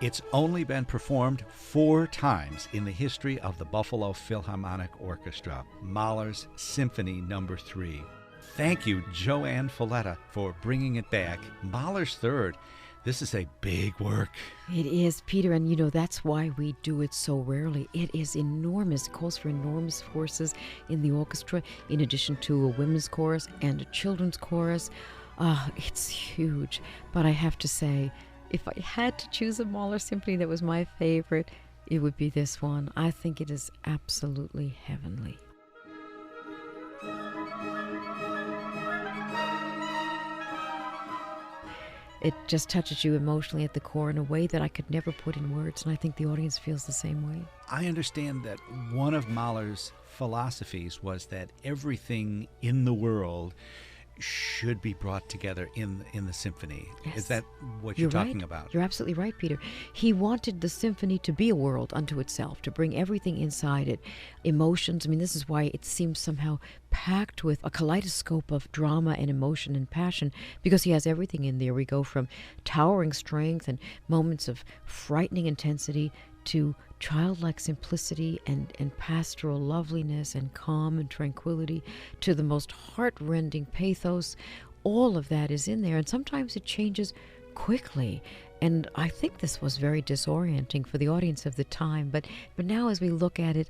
It's only been performed 4 times in the history of the Buffalo Philharmonic Orchestra, Mahler's Symphony No. 3. Thank you, JoAnn Falletta, for bringing it back. Mahler's Third. This is a big work. It is, Peter, and that's why we do it so rarely. It is enormous. It calls for enormous forces in the orchestra, in addition to a women's chorus and a children's chorus. It's huge. But I have to say, if I had to choose a Mahler symphony that was my favorite, it would be this one. I think it is absolutely heavenly. It just touches you emotionally at the core in a way that I could never put in words, and I think the audience feels the same way. I understand that one of Mahler's philosophies was that everything in the world should be brought together in the symphony. Yes. Is that what you're talking right. about? You're absolutely right, Peter. He wanted the symphony to be a world unto itself, to bring everything inside it. Emotions, this is why it seems somehow packed with a kaleidoscope of drama and emotion and passion, because he has everything in there. We go from towering strength and moments of frightening intensity to childlike simplicity and pastoral loveliness and calm and tranquility, to the most heart-rending pathos. All of that is in there, and sometimes it changes quickly. And I think this was very disorienting for the audience of the time, but now as we look at it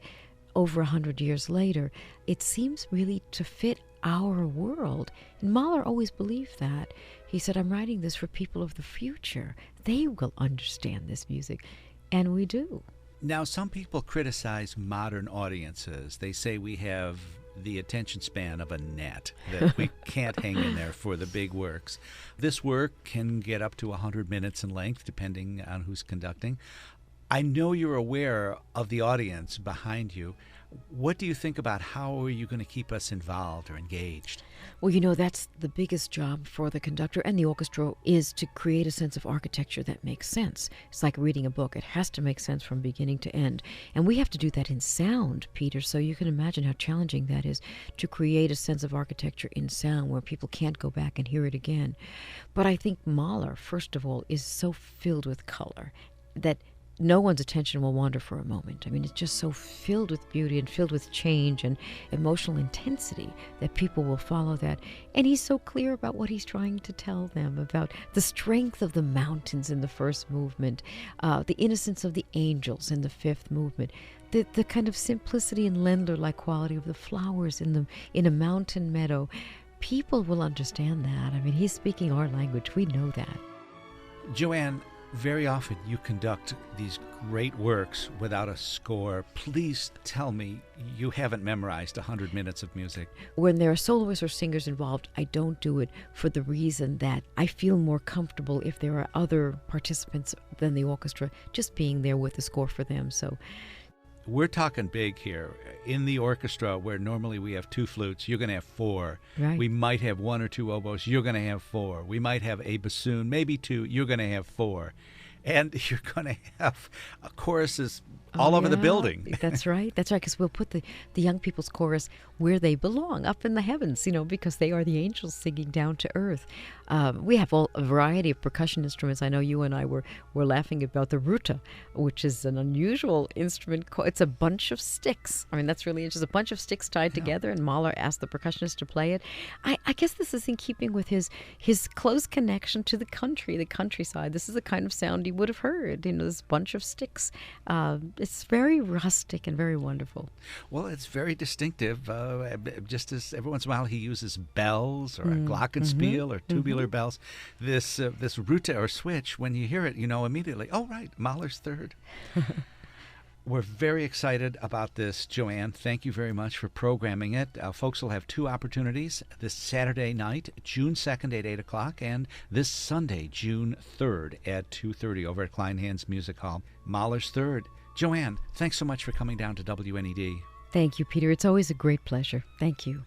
over 100 years later, it seems really to fit our world. And Mahler always believed that. He said, I'm writing this for people of the future. They will understand this music. And we do. Now, some people criticize modern audiences. They say we have the attention span of a gnat, that we can't hang in there for the big works. This work can get up to 100 minutes in length, depending on who's conducting. I know you're aware of the audience behind you. What do you think about how are you going to keep us involved or engaged? Well, that's the biggest job for the conductor and the orchestra, is to create a sense of architecture that makes sense. It's like reading a book. It has to make sense from beginning to end. And we have to do that in sound, Peter, so you can imagine how challenging that is, to create a sense of architecture in sound where people can't go back and hear it again. But I think Mahler, first of all, is so filled with color that no one's attention will wander for a moment. It's just so filled with beauty and filled with change and emotional intensity that people will follow that. And he's so clear about what he's trying to tell them, about the strength of the mountains in the first movement, the innocence of the angels in the fifth movement, the kind of simplicity and Ländler-like quality of the flowers in a mountain meadow. People will understand that. He's speaking our language. We know that. JoAnn, very often you conduct these great works without a score. Please tell me you haven't memorized 100 minutes of music. When there are soloists or singers involved, I don't do it for the reason that I feel more comfortable if there are other participants than the orchestra just being there with the score for them. So we're talking big here. In the orchestra, where normally we have 2 flutes, you're going to have 4. Right. We might have 1 or 2 oboes. You're going to have 4. We might have a bassoon, maybe 2. You're going to have 4. And you're going to have choruses all over the building. That's right, because we'll put the young people's chorus where they belong, up in the heavens, because they are the angels singing down to earth. We have a variety of percussion instruments. I know you and I were laughing about the ruta, which is an unusual instrument. It's a bunch of sticks. That's really just a bunch of sticks tied together, and Mahler asked the percussionist to play it. I guess this is in keeping with his close connection to the countryside. This is the kind of sound he would have heard, this bunch of sticks. It's very rustic and very wonderful. Well, it's very distinctive. Just as every once in a while he uses bells or a glockenspiel or tubular bells. This ruta or switch, when you hear it, you know immediately, oh, right, Mahler's Third. We're very excited about this, JoAnn. Thank you very much for programming it. Folks will have 2 opportunities this Saturday night, June 2nd at 8 o'clock, and this Sunday, June 3rd at 2:30 over at Kleinhans Music Hall. Mahler's Third. JoAnn, thanks so much for coming down to WNED. Thank you, Peter. It's always a great pleasure. Thank you.